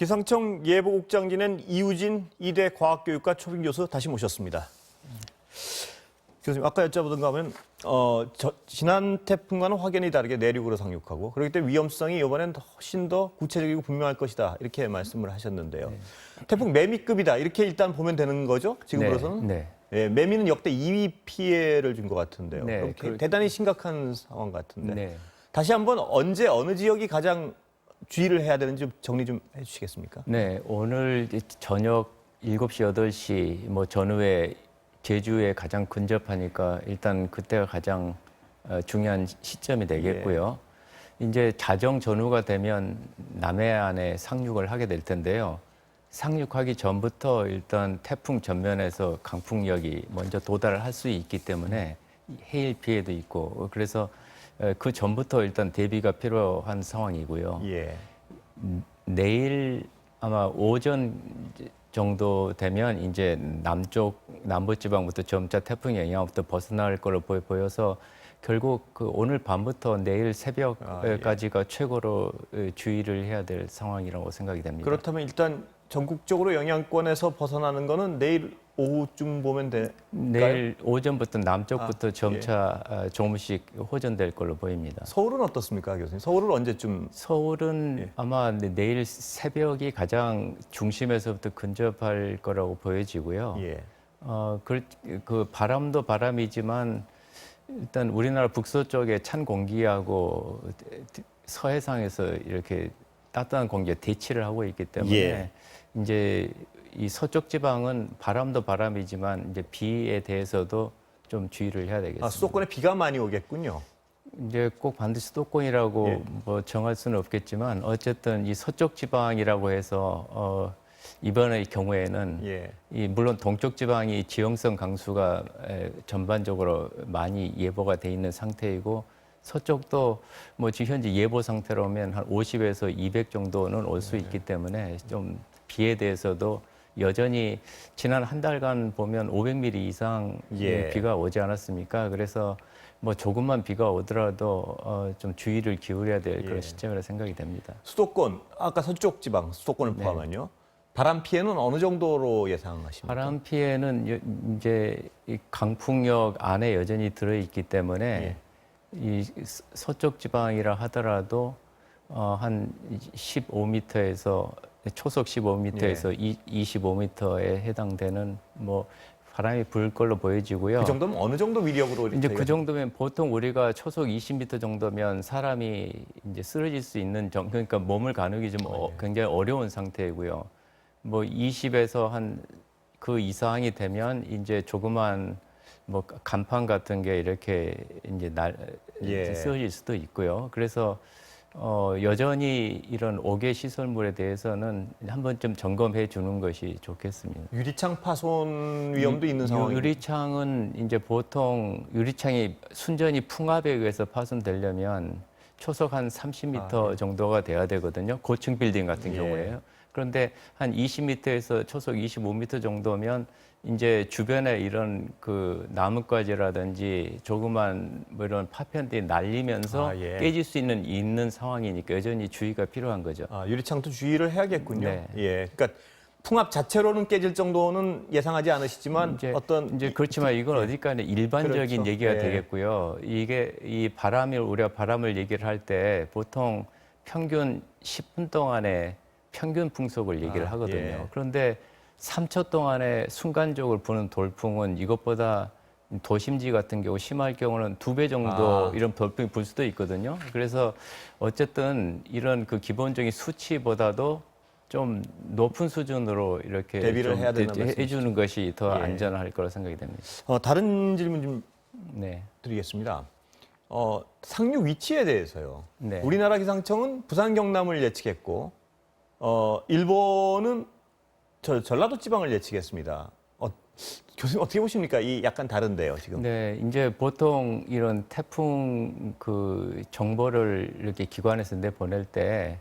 기상청 예보국장 지낸 이우진 이대 과학교육과 초빙교수 다시 모셨습니다. 교수님, 아까 여쭤보던가 하면 지난 태풍과는 확연히 다르게 내륙으로 상륙하고 그렇기 때문에 위험성이 이번엔 훨씬 더 구체적이고 분명할 것이다 이렇게 말씀을 하셨는데요. 태풍 매미급이다 이렇게 일단 보면 되는 거죠? 지금으로서는? 네. 예, 매미는 역대 2위 피해를 준 것 같은데요. 네, 그럼 대단히 심각한 상황 같은데. 네. 다시 한번 언제 어느 지역이 가장 주의를 해야 되는지 정리 좀 해주시겠습니까? 네, 오늘 저녁 7시, 8시 뭐 전후에 제주에 가장 근접하니까 일단 그때가 가장 중요한 시점이 되겠고요. 이제 자정 전후가 되면 남해안에 상륙을 하게 될 텐데요. 상륙하기 전부터 일단 태풍 전면에서 강풍력이 먼저 도달을 할 수 있기 때문에 해일 피해도 있고 그래서 그 전부터 일단 대비가 필요한 상황이고요. 예. 내일 아마 오전 정도 되면 이제 남부지방부터 점차 태풍의 영향부터 벗어날 걸로 보여서 결국 그 오늘 밤부터 내일 새벽까지가 최고로 주의를 해야 될 상황이라고 생각이 됩니다. 그렇다면 일단 전국적으로 영향권에서 벗어나는 거는 내일 오후쯤 보면 될까요? 내일 오전부터 남쪽부터 점차 조금씩 호전될 걸로 보입니다. 서울은 어떻습니까, 교수님? 서울은 언제쯤? 서울은 아마 내일 새벽이 가장 중심에서부터 근접할 거라고 보여지고요. 예. 그 바람도 바람이지만 일단 우리나라 북서쪽에 찬 공기하고 서해상에서 이렇게 따뜻한 공기가 대치를 하고 있기 때문에 이제 이 서쪽 지방은 바람도 바람이지만 이제 비에 대해서도 좀 주의를 해야 되겠습니다. 수도권에 비가 많이 오겠군요. 이제 꼭 반드시 수도권이라고 뭐 정할 수는 없겠지만 어쨌든 이 서쪽 지방이라고 해서 이번의 경우에는 물론 동쪽 지방이 지형성 강수가 전반적으로 많이 예보가 돼 있는 상태이고 서쪽도 뭐 지금 현재 예보 상태로면 한 50에서 200 정도는 올 수 있기 때문에 좀 비에 대해서도 여전히 지난 한 달간 보면 500mm 이상 비가 오지 않았습니까? 그래서 뭐 조금만 비가 오더라도 좀 주의를 기울여야 될 그런 시점이라 생각이 됩니다. 수도권, 아까 서쪽 지방, 수도권을 포함한요. 바람 피해는 어느 정도로 예상하십니까? 바람 피해는 이제 이 강풍력 안에 여전히 들어있기 때문에 이 서쪽 지방이라 하더라도 한 15m에서 초속 15m에서 25m에 해당되는 뭐 바람이 불 걸로 보여지고요. 그 정도면 어느 정도 위력으로 이제 그 정도면 보통 우리가 초속 20m 정도면 사람이 이제 쓰러질 수 있는 그러니까 몸을 가누기 좀 굉장히 어려운 상태이고요. 뭐 20에서 한 그 이상이 되면 이제 조그만 뭐 간판 같은 게 이렇게 이제 이제 쓰러질 수도 있고요. 그래서 여전히 이런 5개 시설물에 대해서는 한 번쯤 점검해 주는 것이 좋겠습니다. 유리창 파손 위험도 있는 상황이죠. 유리창은 이제 보통 유리창이 순전히 풍압에 의해서 파손되려면 초속 한 30m 정도가 돼야 되거든요. 고층 빌딩 같은 경우에요. 그런데 한 20m에서 초속 25m 정도면 이제 주변에 이런 그 나뭇가지라든지 조그만 뭐 이런 파편들이 날리면서 깨질 수 있는 상황이니까 여전히 주의가 필요한 거죠. 유리창도 주의를 해야겠군요. 그러니까 풍압 자체로는 깨질 정도는 예상하지 않으시지만 이제 그렇지만 이건 어디까지 일반적인 얘기가 되겠고요. 이게 이 우리가 바람을 얘기를 할 때 보통 평균 10분 동안에 평균 풍속을 얘기를 하거든요. 그런데 3초 동안에 순간적으로 부는 돌풍은 이것보다 도심지 같은 경우 심할 경우는 2배 정도 이런 돌풍이 불 수도 있거든요. 그래서 어쨌든 이런 그 기본적인 수치보다도 좀 높은 수준으로 이렇게 대비를 해야 된다는 해주는 것이 더 안전할 거라 생각이 됩니다. 다른 질문 좀 드리겠습니다. 상륙 위치에 대해서요. 우리나라 기상청은 부산 경남을 예측했고 일본은 전라도 지방을 예측했습니다. 교수님 어떻게 보십니까? 이 약간 다른데요, 지금. 네, 이제 보통 이런 태풍 그 정보를 이렇게 기관에서 내보낼 때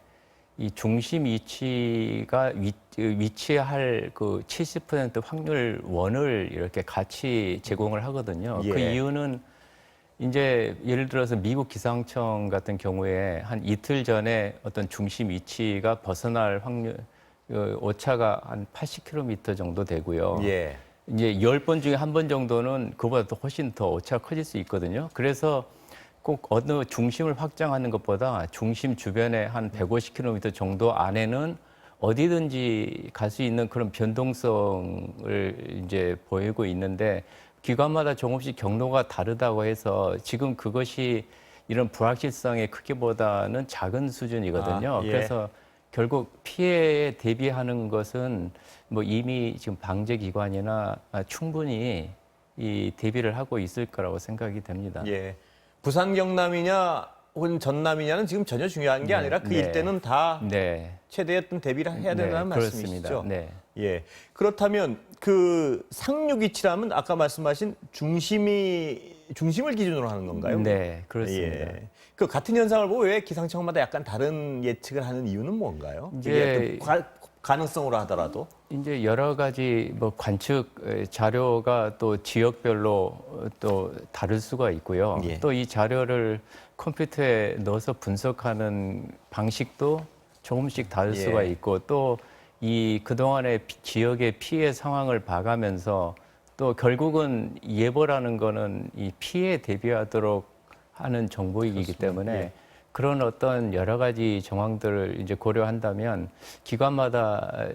이 중심 위치가 위치할 그 70% 확률 원을 이렇게 같이 제공을 하거든요. 그 이유는 이제 예를 들어서 미국 기상청 같은 경우에 한 이틀 전에 어떤 중심 위치가 벗어날 확률 오차가 한 80km 정도 되고요. 예. 이제 10번 중에 한 번 정도는 그보다 더 훨씬 더 오차가 커질 수 있거든요. 그래서 꼭 어느 중심을 확장하는 것보다 중심 주변에 한 150km 정도 안에는 어디든지 갈 수 있는 그런 변동성을 이제 보이고 있는데 기관마다 조금씩 경로가 다르다고 해서 지금 그것이 이런 불확실성의 크기보다는 작은 수준이거든요. 예. 그래서 결국 피해에 대비하는 것은 뭐 이미 지금 방재 기관이나 충분히 이 대비를 하고 있을 거라고 생각이 됩니다. 예. 부산 경남이냐 혹은 전남이냐는 지금 전혀 중요한 게 아니라 그 일대는 다 최대의 어떤 대비를 해야 된다는 말씀이시죠? 네. 예. 그렇다면 그 상륙 위치라면 아까 말씀하신 중심을 기준으로 하는 건가요? 네, 그렇습니다. 예. 그 같은 현상을 보고 왜 기상청마다 약간 다른 예측을 하는 이유는 뭔가요? 이게 가능성으로 하더라도 이제 여러 가지 뭐 관측 자료가 또 지역별로 또 다를 수가 있고요. 예. 또 이 자료를 컴퓨터에 넣어서 분석하는 방식도 조금씩 다를 수가 있고 또 이 그동안의 지역의 피해 상황을 봐가면서 또 결국은 예보라는 거는 이 피해에 대비하도록 하는 정보이기 때문에 그런 어떤 여러 가지 정황들을 이제 고려한다면 기관마다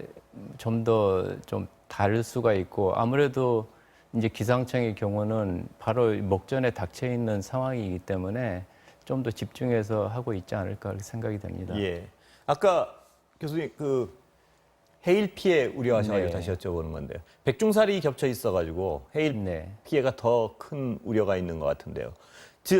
좀 더 좀 다를 수가 있고 아무래도 이제 기상청의 경우는 바로 목전에 닥쳐 있는 상황이기 때문에 좀 더 집중해서 하고 있지 않을까 생각이 됩니다. 예. 아까 교수님 그 해일 피해 우려하셔가지고 다시 여쭤보는 건데요. 백중살이 겹쳐 있어가지고 해일 피해가 더 큰 우려가 있는 것 같은데요.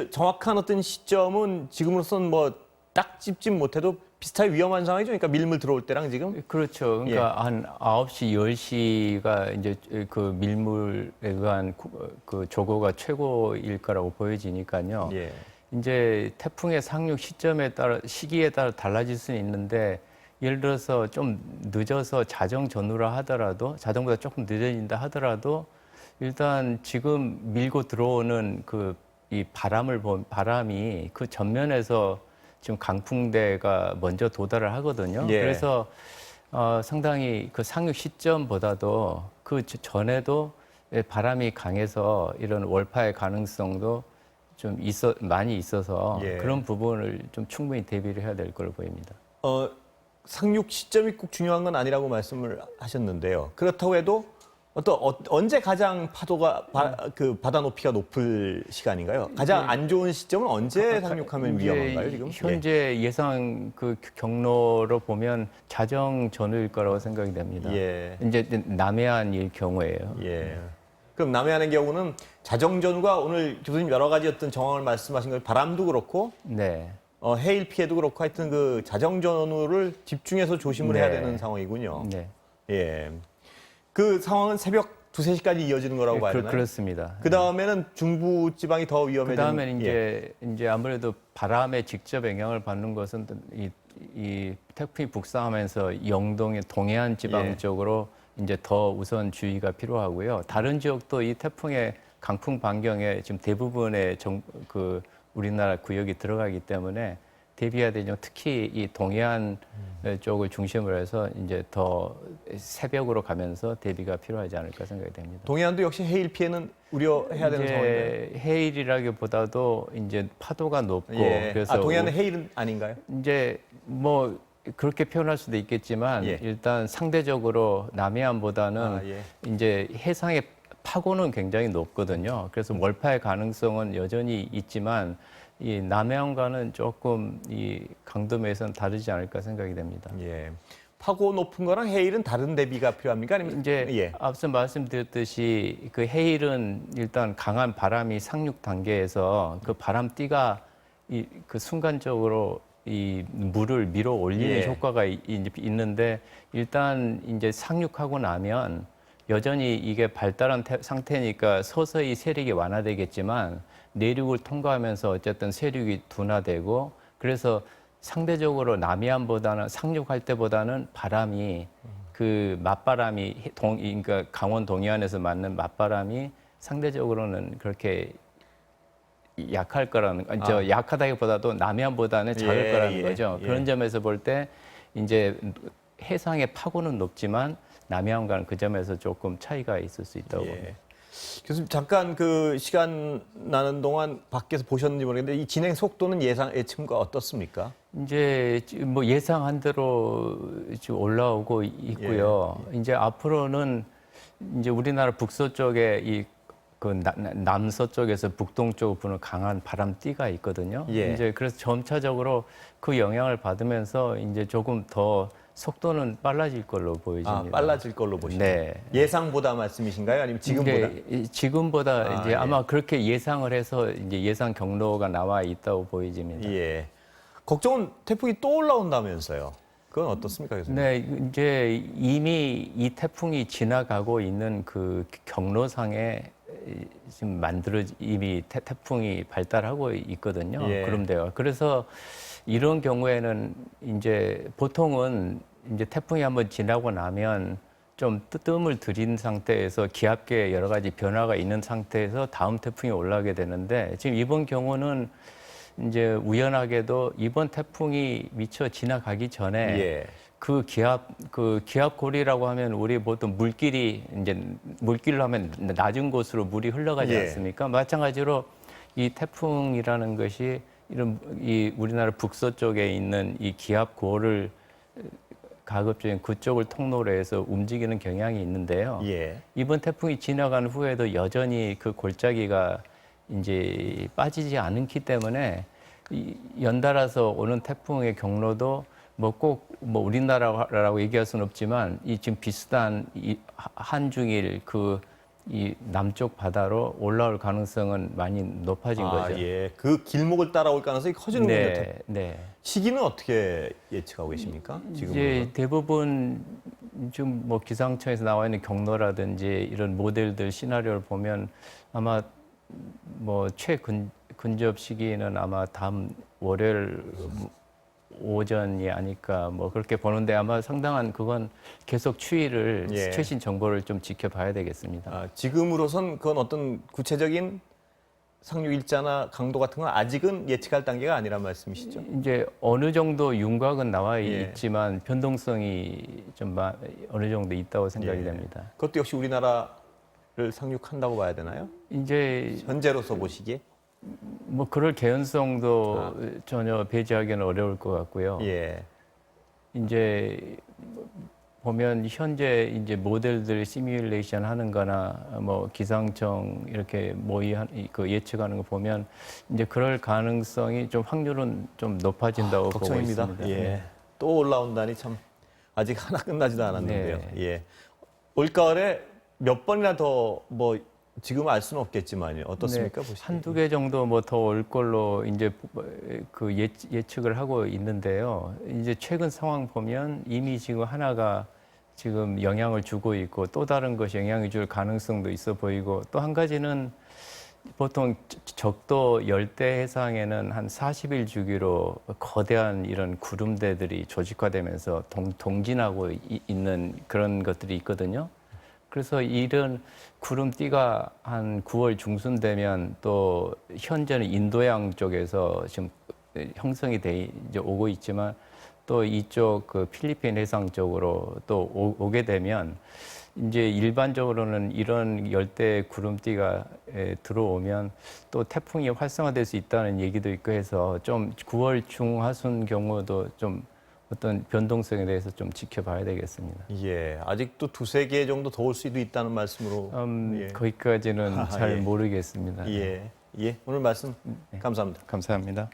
정확한 어떤 시점은 지금으로서는 뭐 딱 짚지 못해도 비슷하게 위험한 상황이죠. 그러니까 밀물 들어올 때랑 지금. 그렇죠. 그러니까 한 9시, 10시가 이제 그 밀물에 의한 그 조거가 최고일 거라고 보여지니까요. 이제 태풍의 상륙 시기에 따라 달라질 수는 있는데 예를 들어서 좀 늦어서 자정 전후라 하더라도 자정보다 조금 늦어진다 하더라도 일단 지금 밀고 들어오는 이 바람이 그 전면에서 지금 강풍대가 먼저 도달을 하거든요. 그래서 상당히 그 상륙 시점보다도 그 전에도 바람이 강해서 이런 월파의 가능성도 좀 많이 있어서 그런 부분을 좀 충분히 대비를 해야 될 걸로 보입니다. 상륙 시점이 꼭 중요한 건 아니라고 말씀을 하셨는데요. 그렇다고 해도 언제 가장 파도가 바다 높이가 높을 시간인가요? 가장 안 좋은 시점은 언제 상륙하면 위험한가요? 지금 현재 예상 그 경로로 보면 자정 전후일 거라고 생각이 됩니다. 이제 남해안일 경우에요. 그럼 남해안의 경우는 자정 전후가 오늘 교수님 여러 가지 어떤 정황을 말씀하신 것 바람도 그렇고 해일 피해도 그렇고 하여튼 그 자정 전후를 집중해서 조심을 해야 되는 상황이군요. 그 상황은 새벽 2, 3시까지 이어지는 거라고 봐야 되나요? 그렇습니다. 그 다음에는 중부 지방이 더 위험해지는. 그 다음에는 이제 아무래도 바람에 직접 영향을 받는 것은 이 태풍이 북상하면서 영동의 동해안 지방 쪽으로 이제 더 우선 주의가 필요하고요. 다른 지역도 이 태풍의 강풍 반경에 지금 대부분의 우리나라 구역이 들어가기 때문에 대비해야 되죠. 특히 이 동해안 쪽을 중심으로 해서 이제 더 새벽으로 가면서 대비가 필요하지 않을까 생각이 됩니다. 동해안도 역시 해일 피해는 우려해야 되는 상황인가요? 해일이라기보다도 이제 파도가 높고 그래서 동해안은 해일은 아닌가요? 이제 뭐 그렇게 표현할 수도 있겠지만 일단 상대적으로 남해안보다는 이제 해상의 파고는 굉장히 높거든요. 그래서 월파의 가능성은 여전히 있지만 이 남해안과는 조금 이 강도면에서는 다르지 않을까 생각이 됩니다. 파고 높은 거랑 해일은 다른 대비가 필요합니까? 아니면 이제 앞서 말씀드렸듯이 그 해일은 일단 강한 바람이 상륙 단계에서 그 바람띠가 그 순간적으로 이 물을 밀어 올리는 효과가 있는데 일단 이제 상륙하고 나면 여전히 이게 발달한 상태니까 서서히 세력이 완화되겠지만 내륙을 통과하면서 어쨌든 세력이 둔화되고 그래서 상대적으로 남해안보다는 상륙할 때보다는 바람이 그 맞바람이 그러니까 강원 동해안에서 맞는 맞바람이 상대적으로는 그렇게 약할 거라는 약하다기보다도 남해안보다는 작을 거라는 거죠. 그런 점에서 볼 때 이제 해상의 파고는 높지만 남해안과는 그 점에서 조금 차이가 있을 수 있다고 봅니다. 교수님 잠깐 그 시간 나는 동안 밖에서 보셨는지 모르겠는데 이 진행 속도는 예측과 어떻습니까? 이제 뭐 예상한 대로 지금 올라오고 있고요. 이제 앞으로는 이제 우리나라 북서쪽에 그 남서쪽에서 북동쪽으로 부는 강한 바람띠가 있거든요. 이제 그래서 점차적으로 그 영향을 받으면서 이제 조금 더 속도는 빨라질 걸로 보여집니다. 빨라질 걸로 보시나요? 네. 예상보다 말씀이신가요? 아니면 지금보다? 지금보다 이제 아마 그렇게 예상을 해서 이제 예상 경로가 나와 있다고 보여집니다. 예. 걱정은 태풍이 또 올라온다면서요. 그건 어떻습니까, 교수님? 네, 이제 이미 이 태풍이 지나가고 있는 그 경로상에 지금 이미 태풍이 발달하고 있거든요. 구름대가. 그래서 이런 경우에는 이제 보통은 이제 태풍이 한번 지나고 나면 좀 뜸을 들인 상태에서 기압계에 여러 가지 변화가 있는 상태에서 다음 태풍이 올라오게 되는데 지금 이번 경우는 이제 우연하게도 이번 태풍이 미처 지나가기 전에 그 기압고리라고 하면 우리 보통 물길로 하면 낮은 곳으로 물이 흘러가지 않습니까? 마찬가지로 이 태풍이라는 것이 이 우리나라 북서쪽에 있는 이 기압고를 가급적인 그쪽을 통로로 해서 움직이는 경향이 있는데요. 이번 태풍이 지나간 후에도 여전히 그 골짜기가 이제 빠지지 않기 때문에 연달아서 오는 태풍의 경로도 뭐 꼭 우리나라라고 얘기할 수는 없지만 이 지금 비슷한 이 한중일 이 남쪽 바다로 올라올 가능성은 많이 높아진 거죠. 그 길목을 따라올 가능성이 커지는군요. 네. 시기는 어떻게 예측하고 계십니까? 이제 대부분 지금 뭐 기상청에서 나와 있는 경로라든지 이런 모델들 시나리오를 보면 아마 뭐 최근접 시기는 아마 다음 월요일 오전이 아닐까 뭐 그렇게 보는데 아마 상당한 그건 계속 추이를 최신 정보를 좀 지켜봐야 되겠습니다. 지금으로선 그건 어떤 구체적인 상륙 일자나 강도 같은 건 아직은 예측할 단계가 아니란 말씀이시죠? 이제 어느 정도 윤곽은 나와 있지만 변동성이 좀 어느 정도 있다고 생각이 됩니다. 그것도 역시 우리나라를 상륙한다고 봐야 되나요? 이제 현재로서 보시기에? 뭐 그럴 개연성도 전혀 배제하기는 어려울 것 같고요. 이제 보면 현재 이제 모델들 시뮬레이션 하는 거나 뭐 기상청 이렇게 그 예측하는 거 보면 이제 그럴 가능성이 좀 확률은 좀 높아진다고 보고 있습니다. 또 올라온다니 참 아직 하나 끝나지도 않았는데요. 올가을에 몇 번이나 더 지금 알 수는 없겠지만요. 어떻습니까? 한두 개 정도 뭐 더 올 걸로 이제 그 예측을 하고 있는데요. 이제 최근 상황 보면 이미 지금 하나가 지금 영향을 주고 있고 또 다른 것이 영향을 줄 가능성도 있어 보이고 또 한 가지는 보통 적도 열대 해상에는 한 40일 주기로 거대한 이런 구름대들이 조직화되면서 동진하고 있는 그런 것들이 있거든요. 그래서 이런 구름띠가 한 9월 중순 되면 또 현재는 인도양 쪽에서 지금 형성이 돼 이제 오고 있지만 또 이쪽 그 필리핀 해상 쪽으로 또 오게 되면 이제 일반적으로는 이런 열대 구름띠가 들어오면 또 태풍이 활성화될 수 있다는 얘기도 있고 해서 좀 9월 중하순 경우도 좀 어떤 변동성에 대해서 좀 지켜봐야 되겠습니다. 아직도 두세 개 정도 더 올 수도 있다는 말씀으로. 거기까지는 잘 모르겠습니다. 오늘 말씀 감사합니다. 감사합니다.